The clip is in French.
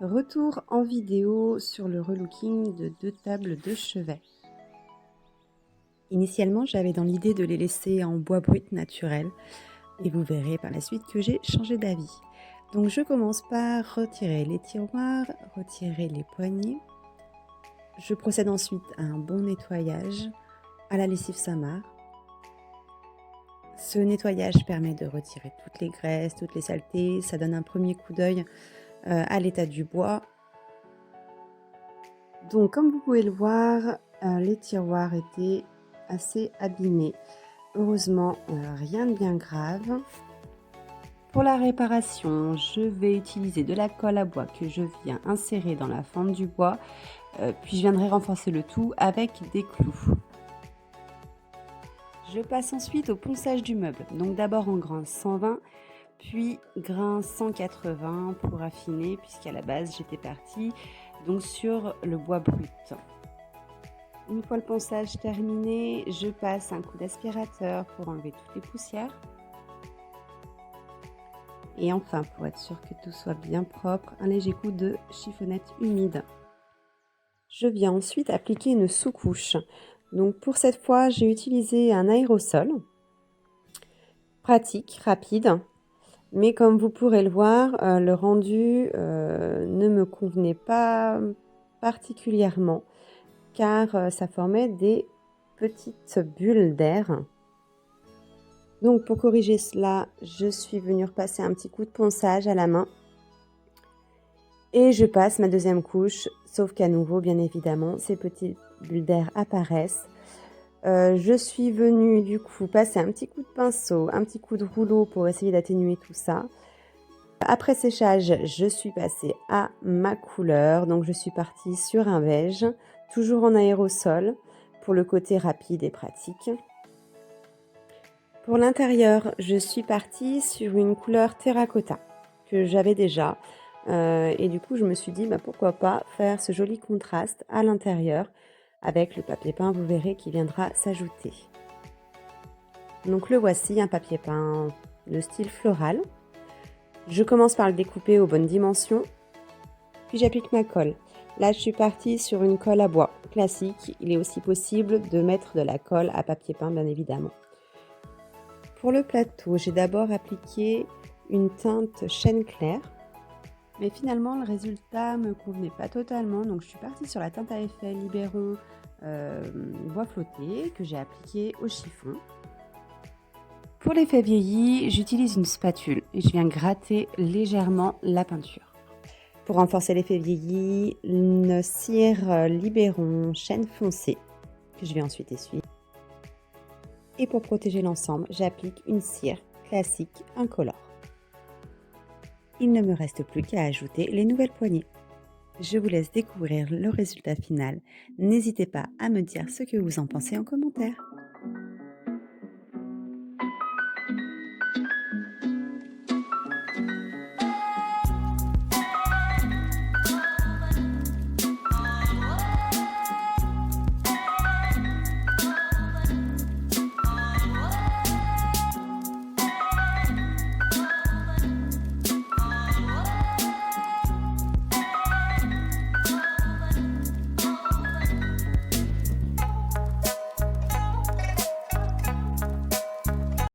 Retour en vidéo sur le relooking de 2 tables de chevet. Initialement, j'avais dans l'idée de les laisser en bois brut naturel et vous verrez par la suite que j'ai changé d'avis. Donc je commence par retirer les tiroirs, retirer les poignées. Je procède ensuite à un bon nettoyage à la lessive Samar. Ce nettoyage permet de retirer toutes les graisses, toutes les saletés, ça donne un premier coup d'œil à l'état du bois. Donc comme vous pouvez le voir, les tiroirs étaient assez abîmés. Heureusement, rien de bien grave. Pour la réparation, je vais utiliser de la colle à bois que je viens insérer dans la fente du bois, puis je viendrai renforcer le tout avec des clous. Je passe ensuite au ponçage du meuble, donc d'abord en grain 120, puis grain 180 pour affiner, puisqu'à la base j'étais partie donc sur le bois brut. Une fois le ponçage terminé, je passe un coup d'aspirateur pour enlever toutes les poussières. Et enfin, pour être sûr que tout soit bien propre, un léger coup de chiffonnette humide. Je viens ensuite appliquer une sous-couche. Donc pour cette fois, j'ai utilisé un aérosol. Pratique, rapide. Mais comme vous pourrez le voir, le rendu ne me convenait pas particulièrement car ça formait des petites bulles d'air. Donc pour corriger cela, je suis venue repasser un petit coup de ponçage à la main et je passe ma deuxième couche, sauf qu'à nouveau, bien évidemment, ces petites bulles d'air apparaissent. Je suis venue du coup passer un petit coup de pinceau, un petit coup de rouleau pour essayer d'atténuer tout ça. Après séchage, je suis passée à ma couleur, donc je suis partie sur un beige, toujours en aérosol, pour le côté rapide et pratique. Pour l'intérieur, je suis partie sur une couleur terracotta, que j'avais déjà, et du coup je me suis dit pourquoi pas faire ce joli contraste à l'intérieur, avec le papier peint, vous verrez, qui viendra s'ajouter. Donc le voici, un papier peint de style floral. Je commence par le découper aux bonnes dimensions, puis j'applique ma colle. Là, je suis partie sur une colle à bois classique. Il est aussi possible de mettre de la colle à papier peint, bien évidemment. Pour le plateau, j'ai d'abord appliqué une teinte chêne clair, mais finalement, le résultat ne me convenait pas totalement. Donc, je suis partie sur la teinte à effet Libéron bois flotté que j'ai appliqué au chiffon. Pour l'effet vieilli, j'utilise une spatule et je viens gratter légèrement la peinture. Pour renforcer l'effet vieilli, une cire Libéron chêne foncé que je vais ensuite essuyer. Et pour protéger l'ensemble, j'applique une cire classique incolore. Il ne me reste plus qu'à ajouter les nouvelles poignées. Je vous laisse découvrir le résultat final. N'hésitez pas à me dire ce que vous en pensez en commentaire.